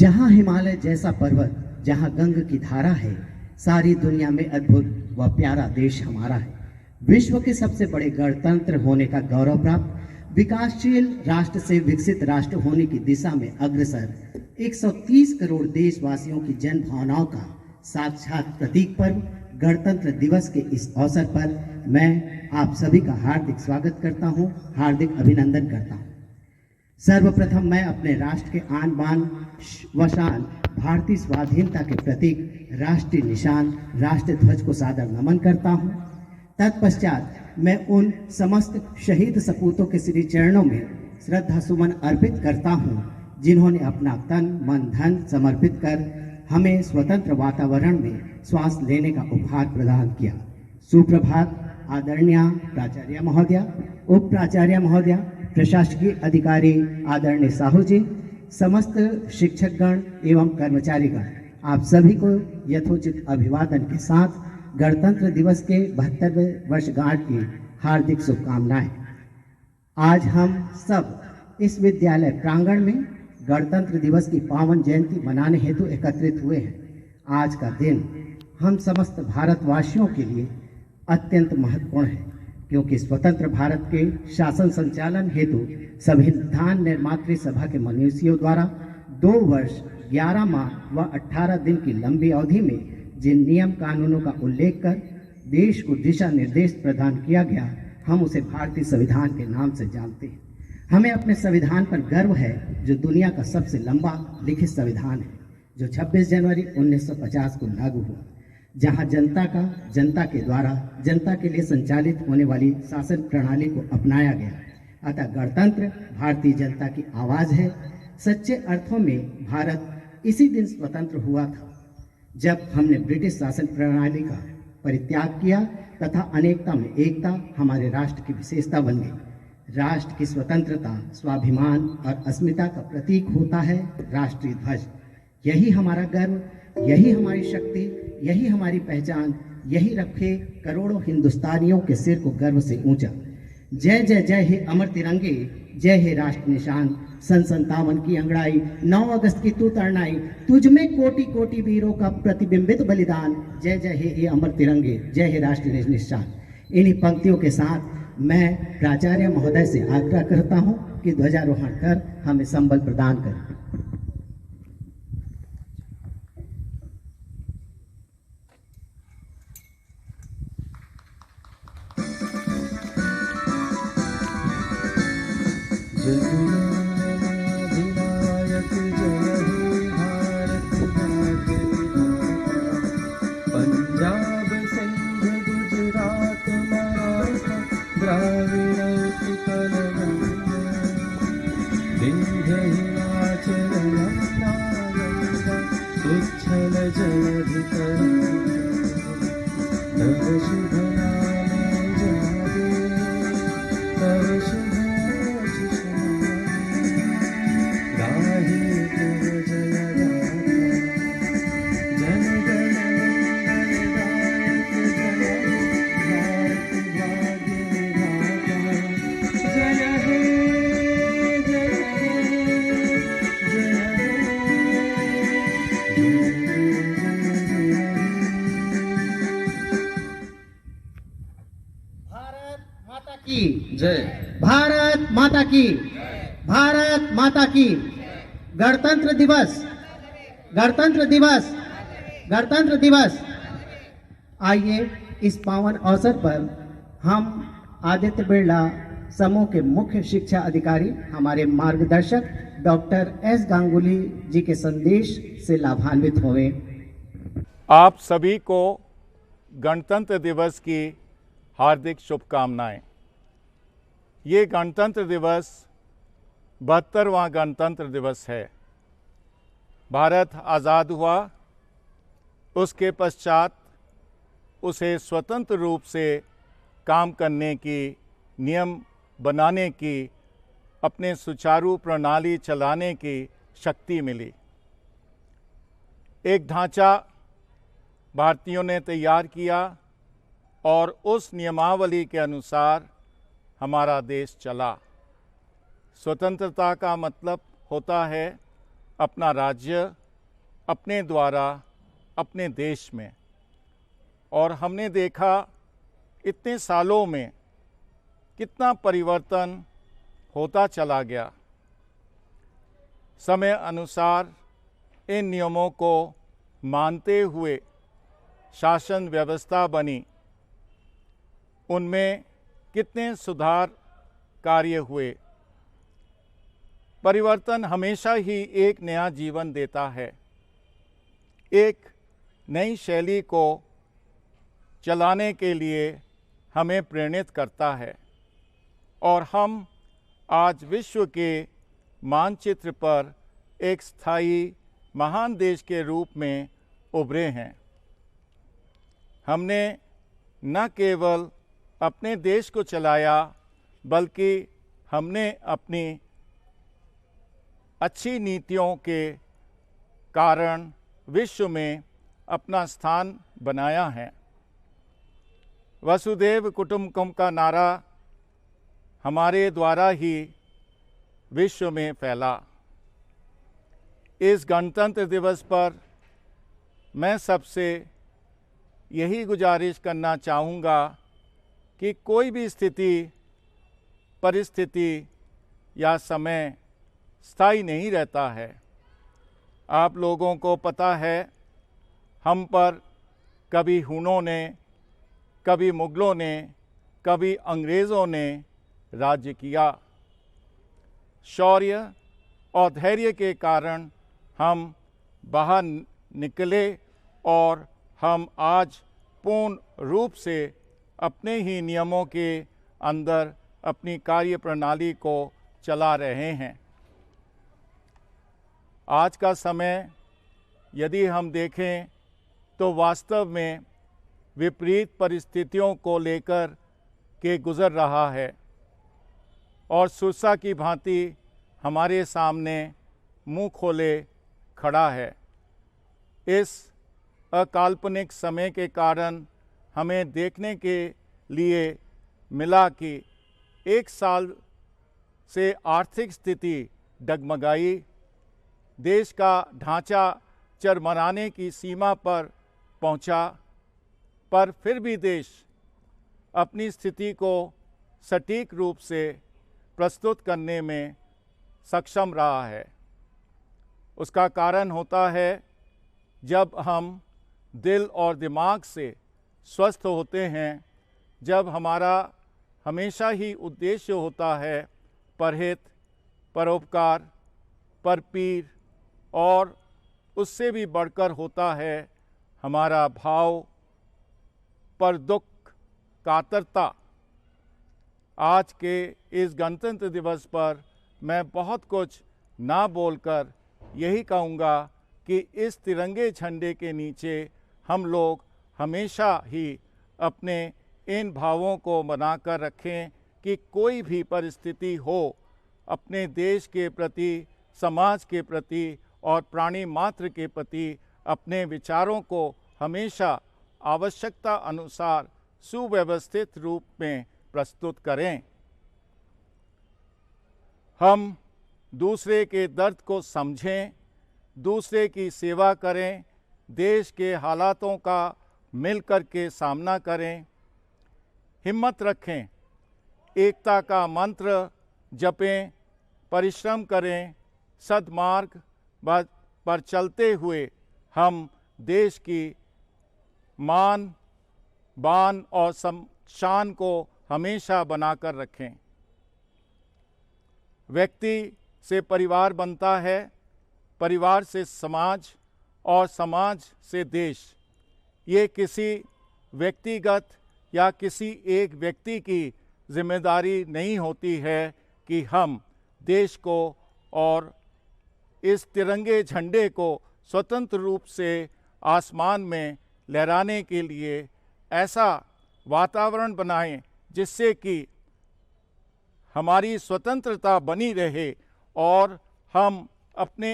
जहां हिमालय जैसा पर्वत, जहां गंग की धारा है, सारी दुनिया में अद्भुत व प्यारा देश हमारा है। विश्व के सबसे बड़े गणतंत्र होने का गौरव प्राप्त, विकासशील राष्ट्र से विकसित राष्ट्र होने की दिशा में अग्रसर 130 करोड़ देशवासियों की जन भावनाओं का साक्षात प्रतीक पर्व गणतंत्र दिवस के इस अवसर पर मैं आप सभी का हार्दिक स्वागत करता हूं, हार्दिक अभिनंदन करता हूं। सर्वप्रथम मैं अपने राष्ट्र के आन बान व शान भारतीय स्वाधीनता के प्रतीक राष्ट्रीय निशान राष्ट्र ध्वज को सादर नमन करता हूं। तत्पश्चात मैं उन समस्त शहीद सपूतों के श्री चरणों में श्रद्धा सुमन अर्पित करता हूं, जिन्होंने अपना तन मन धन समर्पित कर हमें स्वतंत्र वातावरण में श्वास लेने का उपहार प्रदान किया। सुप्रभात आदरणीय प्राचार्य महोदय, उप प्राचार्य महोदय, प्रशासकीय अधिकारी आदरणीय साहू जी, समस्त शिक्षकगण एवं कर्मचारीगण, आप सभी को यथोचित अभिवादन के साथ गणतंत्र दिवस के 72वें वर्षगांठ की हार्दिक शुभकामनाएं। आज हम सब इस विद्यालय प्रांगण में गणतंत्र दिवस की पावन जयंती मनाने हेतु एकत्रित हुए हैं। आज का दिन हम समस्त भारतवासियों के लिए अत्यंत महत्वपूर्ण है, क्योंकि स्वतंत्र भारत के शासन संचालन हेतु संविधान निर्मात्री सभा के मनुष्यों द्वारा 2 वर्ष 11 माह व 18 दिन की लंबी अवधि में जिन नियम कानूनों का उल्लेख कर देश को दिशा निर्देश प्रदान किया गया, हम उसे भारतीय संविधान के नाम से जानते हैं। हमें अपने संविधान पर गर्व है, जो दुनिया का सबसे लंबा लिखित संविधान है, जो 26 जनवरी 1950 को लागू हुआ, जहां जनता के द्वारा जनता के लिए संचालित होने वाली शासन प्रणाली को अपनाया गया। अतः गणतंत्र भारतीय जनता की आवाज है। सच्चे अर्थों में भारत इसी दिन स्वतंत्र हुआ था, जब हमने ब्रिटिश शासन प्रणाली का परित्याग किया तथा अनेकता में एकता हमारे राष्ट्र की विशेषता बन गई। राष्ट्र की स्वतंत्रता, स्वाभिमान और अस्मिता का प्रतीक होता है राष्ट्रीय ध्वज। यही हमारा गर्व, यही हमारी शक्ति, यही हमारी पहचान, यही रखे करोड़ों हिंदुस्तानियों के सिर को गर्व से ऊंचा। जय जय जय हे अमर तिरंगे, जय हे राष्ट्र निशान, सन 57 की अंगड़ाई, 9 अगस्त की तू तरनाई, तुझ में कोटि कोटि वीरों का प्रतिबिंबित बलिदान, जय जय हे अमर तिरंगे, जय हे राष्ट्र निशान। इन्हीं पंक्तियों के साथ मैं प्राचार्य महोदय से आग्रह करता हूं कि ध्वजारोहण कर हमें संबल प्रदान करें। जय भारत माता की, भारत माता की। गणतंत्र दिवस, गणतंत्र दिवस, गणतंत्र दिवस। आइए इस पावन अवसर पर हम आदित्य बिरला समूह के मुख्य शिक्षा अधिकारी, हमारे मार्गदर्शक डॉक्टर एस गांगुली जी के संदेश से लाभान्वित होवे। आप सभी को गणतंत्र दिवस की हार्दिक शुभकामनाएं। ये गणतंत्र दिवस 72वां गणतंत्र दिवस है। भारत आज़ाद हुआ, उसके पश्चात उसे स्वतंत्र रूप से काम करने की, नियम बनाने की, अपने सुचारू प्रणाली चलाने की शक्ति मिली। एक ढांचा भारतीयों ने तैयार किया और उस नियमावली के अनुसार हमारा देश चला। स्वतंत्रता का मतलब होता है अपना राज्य, अपने द्वारा, अपने देश में। और हमने देखा इतने सालों में कितना परिवर्तन होता चला गया। समय अनुसार इन नियमों को मानते हुए शासन व्यवस्था बनी, उनमें कितने सुधार कार्य हुए। परिवर्तन हमेशा ही एक नया जीवन देता है, एक नई शैली को चलाने के लिए हमें प्रेरित करता है। और हम आज विश्व के मानचित्र पर एक स्थायी महान देश के रूप में उभरे हैं। हमने न केवल अपने देश को चलाया, बल्कि हमने अपनी अच्छी नीतियों के कारण विश्व में अपना स्थान बनाया है। वसुधैव कुटुंबकम का नारा हमारे द्वारा ही विश्व में फैला। इस गणतंत्र दिवस पर मैं सबसे यही गुजारिश करना चाहूँगा कि कोई भी स्थिति, परिस्थिति या समय स्थायी नहीं रहता है। आप लोगों को पता है, हम पर कभी हुनों ने, कभी मुगलों ने, कभी अंग्रेज़ों ने राज्य किया। शौर्य और धैर्य के कारण हम बाहर निकले और हम आज पूर्ण रूप से अपने ही नियमों के अंदर अपनी कार्य प्रणाली को चला रहे हैं। आज का समय यदि हम देखें तो वास्तव में विपरीत परिस्थितियों को लेकर के गुज़र रहा है और सुरसा की भांति हमारे सामने मुंह खोले खड़ा है। इस अकाल्पनिक समय के कारण हमें देखने के लिए मिला कि एक साल से आर्थिक स्थिति डगमगाई, देश का ढांचा चरमराने की सीमा पर पहुंचा, पर फिर भी देश अपनी स्थिति को सटीक रूप से प्रस्तुत करने में सक्षम रहा है। उसका कारण होता है जब हम दिल और दिमाग से स्वस्थ होते हैं, जब हमारा हमेशा ही उद्देश्य होता है परहित, परोपकार, परपीर, और उससे भी बढ़कर होता है हमारा भाव पर दुख, कातरता। आज के इस गणतंत्र दिवस पर मैं बहुत कुछ ना बोलकर यही कहूँगा कि इस तिरंगे झंडे के नीचे हम लोग हमेशा ही अपने इन भावों को बनाकर रखें कि कोई भी परिस्थिति हो, अपने देश के प्रति, समाज के प्रति और प्राणी मात्र के प्रति अपने विचारों को हमेशा आवश्यकता अनुसार सुव्यवस्थित रूप में प्रस्तुत करें। हम दूसरे के दर्द को समझें, दूसरे की सेवा करें, देश के हालातों का मिलकर के सामना करें, हिम्मत रखें, एकता का मंत्र जपें, परिश्रम करें, सद्मार्ग पर चलते हुए हम देश की मान, बान और शान को हमेशा बनाकर रखें। व्यक्ति से परिवार बनता है, परिवार से समाज और समाज से देश। ये किसी व्यक्तिगत या किसी एक व्यक्ति की जिम्मेदारी नहीं होती है कि हम देश को और इस तिरंगे झंडे को स्वतंत्र रूप से आसमान में लहराने के लिए ऐसा वातावरण बनाएं जिससे कि हमारी स्वतंत्रता बनी रहे और हम अपने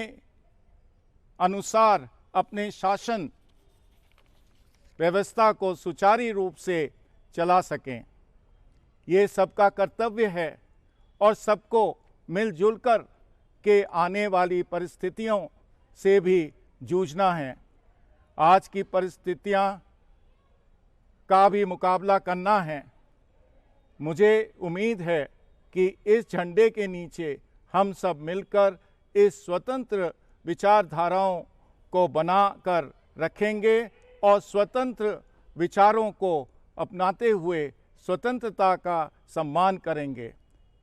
अनुसार अपने शासन व्यवस्था को सुचारू रूप से चला सकें। ये सबका कर्तव्य है और सबको मिलजुल कर के आने वाली परिस्थितियों से भी जूझना है। आज की परिस्थितियां का भी मुकाबला करना है। मुझे उम्मीद है कि इस झंडे के नीचे हम सब मिलकर इस स्वतंत्र विचारधाराओं को बनाकर रखेंगे और स्वतंत्र विचारों को अपनाते हुए स्वतंत्रता का सम्मान करेंगे।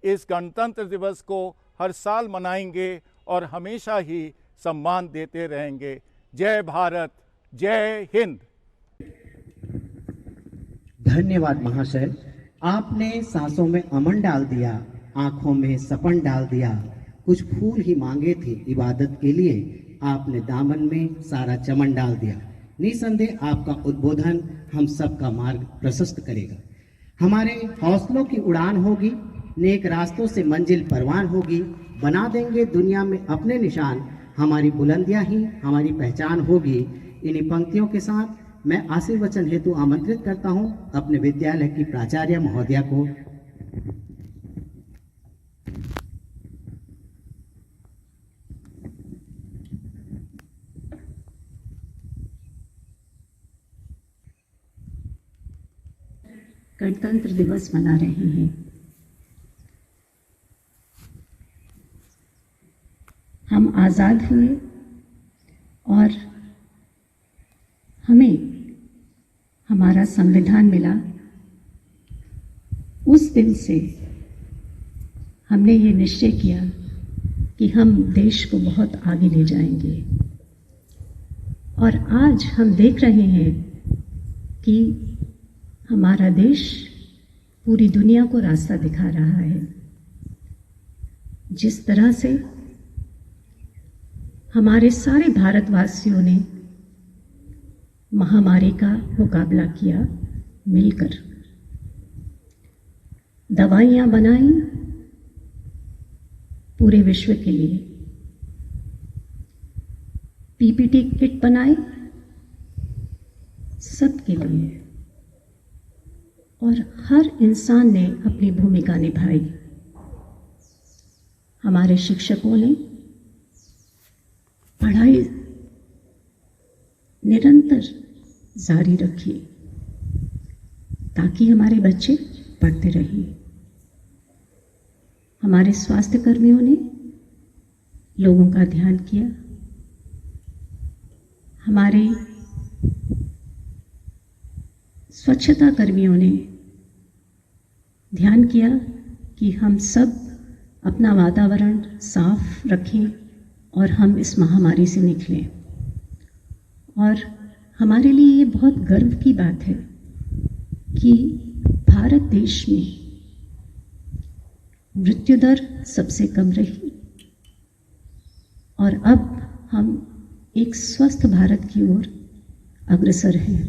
इस गणतंत्र दिवस को हर साल मनाएंगे और हमेशा ही सम्मान देते रहेंगे। जय भारत, जय हिंद। धन्यवाद महाशय, आपने सांसों में अमन डाल दिया, आंखों में सपन डाल दिया। कुछ फूल ही मांगे थे इबादत के लिए, आपने दामन में सारा चमन डाल दिया। निसंदेह आपका उद्बोधन हम सबका मार्ग प्रशस्त करेगा। हमारे हौसलों की उड़ान होगी, नेक रास्तों से मंजिल परवान होगी। बना देंगे दुनिया में अपने निशान, हमारी बुलंदियां ही हमारी पहचान होगी। इन्हीं पंक्तियों के साथ मैं आशीर्वचन हेतु आमंत्रित करता हूं अपने विद्यालय की प्राचार्य महोदया को। गणतंत्र दिवस मना रहे हैं। हम आज़ाद हुए और हमें हमारा संविधान मिला। उस दिन से हमने ये निश्चय किया कि हम देश को बहुत आगे ले जाएंगे। और आज हम देख रहे हैं कि हमारा देश पूरी दुनिया को रास्ता दिखा रहा है। जिस तरह से हमारे सारे भारतवासियों ने महामारी का मुकाबला किया मिलकर, दवाइयां बनाई पूरे विश्व के लिए, पीपीटी किट बनाए सबके लिए, और हर इंसान ने अपनी भूमिका निभाई। हमारे शिक्षकों ने पढ़ाई निरंतर जारी रखी ताकि हमारे बच्चे पढ़ते रहें। हमारे स्वास्थ्य कर्मियों ने लोगों का ध्यान किया। हमारे स्वच्छता कर्मियों ने ध्यान किया कि हम सब अपना वातावरण साफ रखें और हम इस महामारी से निकलें। और हमारे लिए ये बहुत गर्व की बात है कि भारत देश में मृत्यु दर सबसे कम रही और अब हम एक स्वस्थ भारत की ओर अग्रसर हैं।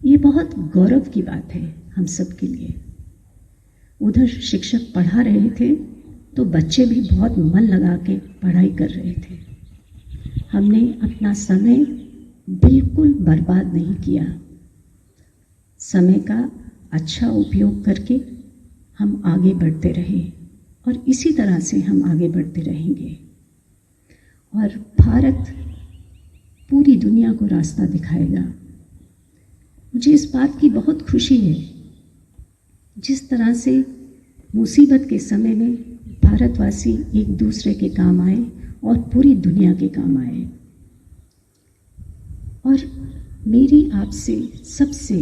ये बहुत गौरव की बात है हम सब के लिए। उधर शिक्षक पढ़ा रहे थे तो बच्चे भी बहुत मन लगा के पढ़ाई कर रहे थे। हमने अपना समय बिल्कुल बर्बाद नहीं किया। समय का अच्छा उपयोग करके हम आगे बढ़ते रहे और इसी तरह से हम आगे बढ़ते रहेंगे। और भारत पूरी दुनिया को रास्ता दिखाएगा। मुझे इस बात की बहुत खुशी है, जिस तरह से मुसीबत के समय में भारतवासी एक दूसरे के काम आए और पूरी दुनिया के काम आए। और मेरी आपसे सबसे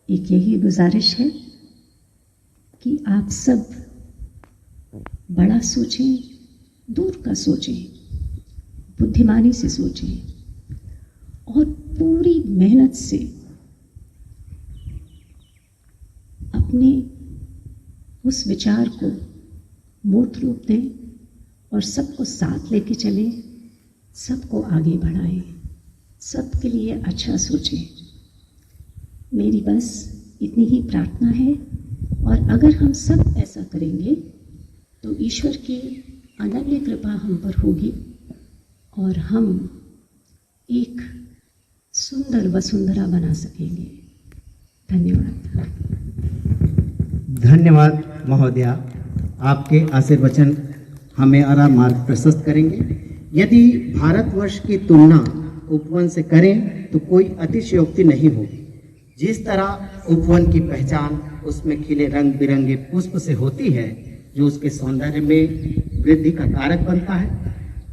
एक यही गुजारिश है कि आप सब बड़ा सोचें, दूर का सोचें, बुद्धिमानी से सोचें और पूरी मेहनत से अपने उस विचार को मूर्त रूप दें और सबको साथ लेके चलें, सबको आगे बढ़ाएं, सबके लिए अच्छा सोचें। मेरी बस इतनी ही प्रार्थना है। और अगर हम सब ऐसा करेंगे तो ईश्वर की अनन्य कृपा हम पर होगी और हम एक सुंदर वसुंधरा बना सकेंगे। धन्यवाद। धन्यवाद महोदया, आपके आशीर्वचन हमें आरा मार्ग प्रशस्त करेंगे। यदि भारतवर्ष की तुलना उपवन से करें तो कोई अतिशयोक्ति नहीं होगी। जिस तरह उपवन की पहचान उसमें खिले रंग बिरंगे पुष्प से होती है, जो उसके सौंदर्य में वृद्धि का कारक बनता है,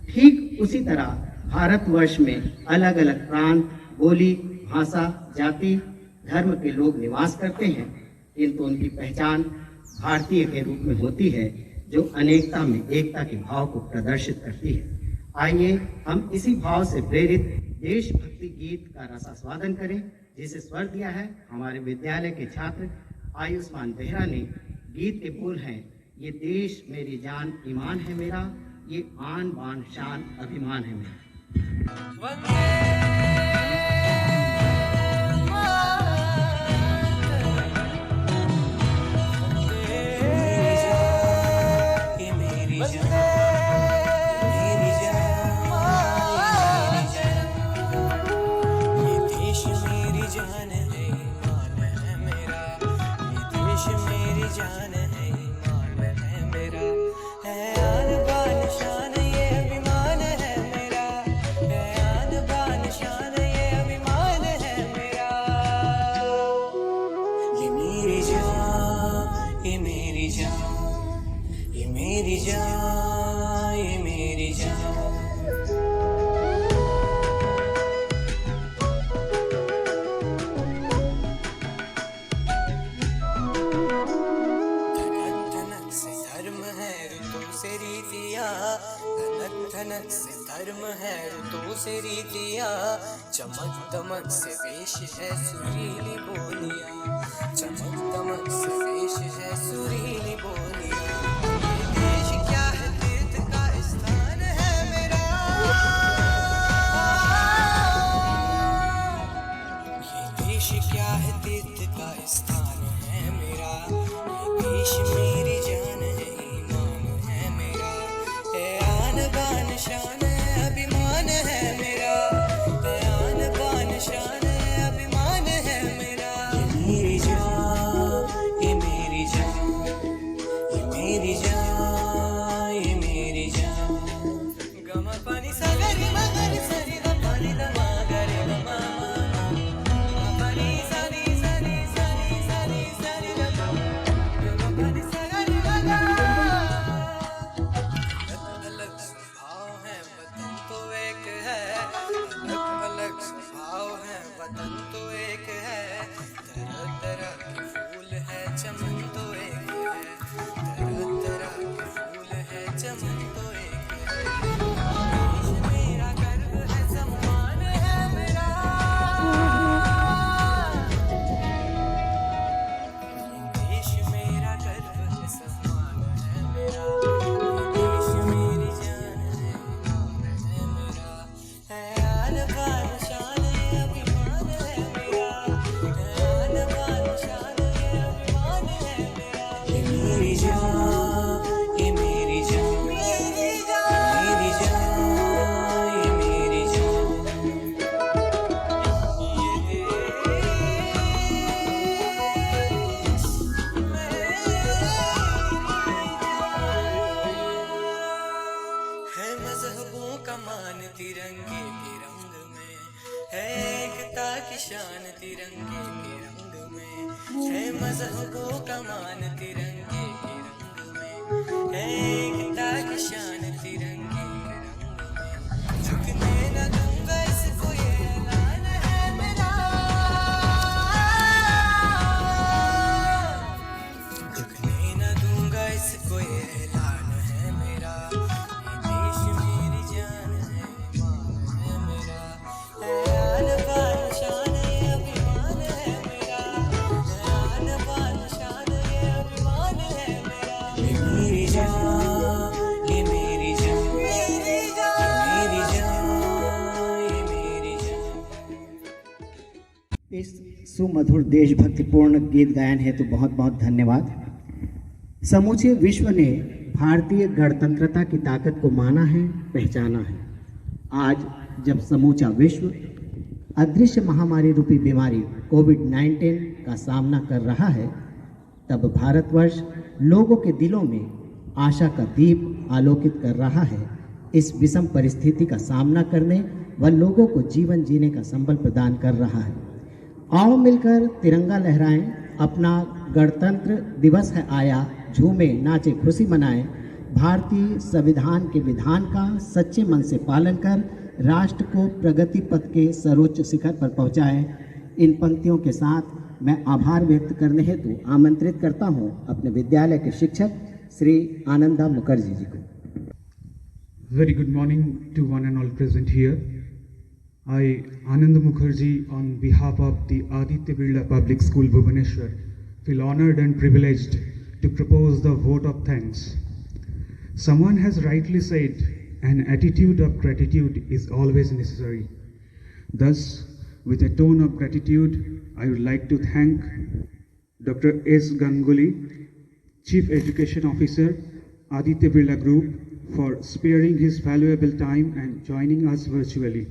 ठीक उसी तरह भारतवर्ष में अलग अलग प्रांत, बोली, भाषा, जाति, धर्म के लोग निवास करते हैं, किंतु उनकी पहचान भारतीय के रूप में होती है, जो अनेकता में एकता के भाव को प्रदर्शित करती है। आइए हम इसी भाव से प्रेरित देशभक्ति गीत का रसास्वादन करें, जिसे स्वर दिया है हमारे विद्यालय के छात्र आयुष्मान बेहरा ने। गीत के बोल हैं, ये देश मेरी जान ईमान है मेरा, ये आन बान शान अभिमान है मेरा। धनक से धर्म है ऋतु से रीतियाँ, चमक दमक से वेश है सुरीली बोलियाँ, चमक दमक से वेश है सुरीली बोलियाँ। ये देश क्या है तीर्थ का स्थान है मेरा, ये देश क्या है तीर्थ का स्थान है मेरा, ये देश मेरी जान है ईमान है मेरा, आन बान शान अभिमान है मेरा, आन बान शान अभिमान है मेरा। ये मेरी जान, ये मेरी जान, ये मेरी जान, ये मेरी जान। गम पानी सागरी मगरी सरी द पानी द मागरी द मामा पानी सरी सरी सरी सरी सरी द गम पानी सागरी मगा। अलग स्वभाव है वतन तो एक है, अलग अलग स्वभाव है वतन तो एक है, तरह तरह के फूल है चमन तो एक है, तरह तरह के फूल है चमन तो एक है। देश मेरा गर्व है सम्मान है मेरा, देश मेरा गर्व है सम्मान है मेरा, देश मेरी जान है ईमान है मेरा, आन बान शान अभिमान है मेरा, आन बान शान अभिमान है मेरा। ये मेरी जान, ये मेरी जान, मेरी जान, मेरी जान, ये मेरी जान। ये देश है मजहबों का मान तिरंगे के रंग में, है एकता की शान तिरंगे के रंग में, है मजहबों का मान तिरंगे के रंग में, है एकता की शान तिरंगे के रंग में। झुकने न दूंगा इसको ये ऐलान है मेरा, झुकने न दूंगा इसको ये ऐलान है मेरा, ये देश मेरी जान है ईमान है मेरा, आन बान शान अभिमान है मेरा, आन बान शान अभिमान है मेरा। ये मेरी जान, ये मेरी जान, मेरी जान, मेरी जान, ये मेरी जान। इस सुमधुर देशभक्तिपूर्ण गीत गायन हेतु बहुत बहुत धन्यवाद। समूचे विश्व ने भारतीय गणतंत्रता की ताकत को माना है, पहचाना है। आज जब समूचा विश्व अदृश्य महामारी रूपी बीमारी कोविड-19 का सामना कर रहा है, तब भारतवर्ष लोगों के दिलों में आशा का दीप आलोकित कर रहा है। इस विषम परिस्थिति का सामना करने व लोगों को जीवन जीने का संबल प्रदान कर रहा है। आओ मिलकर तिरंगा लहराएं, अपना गणतंत्र दिवस है आया, झूमे नाचे खुशी मनाएं, भारतीय संविधान के विधान का सच्चे मन से पालन कर राष्ट्र को प्रगति पथ के सर्वोच्च शिखर पर पहुंचाएं। इन पंक्तियों के साथ मैं आभार व्यक्त करने हेतु आमंत्रित करता हूं अपने विद्यालय के शिक्षक श्री आनंदा मुखर्जी जी को। Very good morning to one and all present here. I, Anand Mukherjee, on behalf of the Aditya Birla Public School, Bhubaneswar, feel honored and privileged to propose the vote of thanks. Someone has rightly said, an attitude of gratitude is always necessary. Thus, with a tone of gratitude, I would like to thank Dr. S. Ganguly, Chief Education Officer, Aditya Birla Group, for sparing his valuable time and joining us virtually.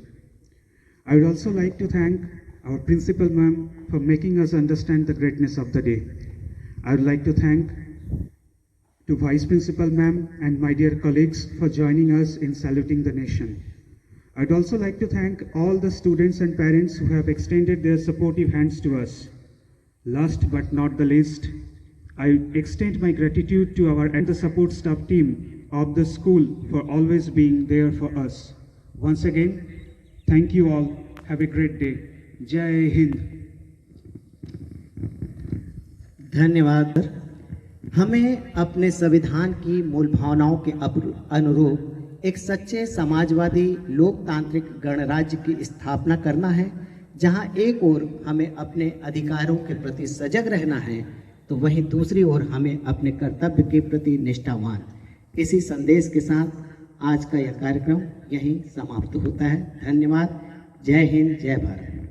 I would also like to thank our principal ma'am for making us understand the greatness of the day. I would like to thank to Vice Principal ma'am and my dear colleagues for joining us in saluting the nation. I would also like to thank all the students and parents who have extended their supportive hands to us. Last but not the least, I extend my gratitude to our and the support staff team of the school for always being there for us. Once again, thank you all. Have a great day. Jai Hind. धन्यवाद। हमें अपने संविधान की मूल भावनाओं के अनुरूप एक सच्चे समाजवादी लोकतांत्रिक गणराज्य की स्थापना करना है, जहां एक ओर हमें अपने अधिकारों के प्रति सजग रहना है, तो वहीं दूसरी ओर हमें अपने कर्तव्य के प्रति निष्ठावान। इसी संदेश के साथ आज का यह कार्यक्रम यहीं समाप्त होता है। धन्यवाद। जय हिंद, जय भारत।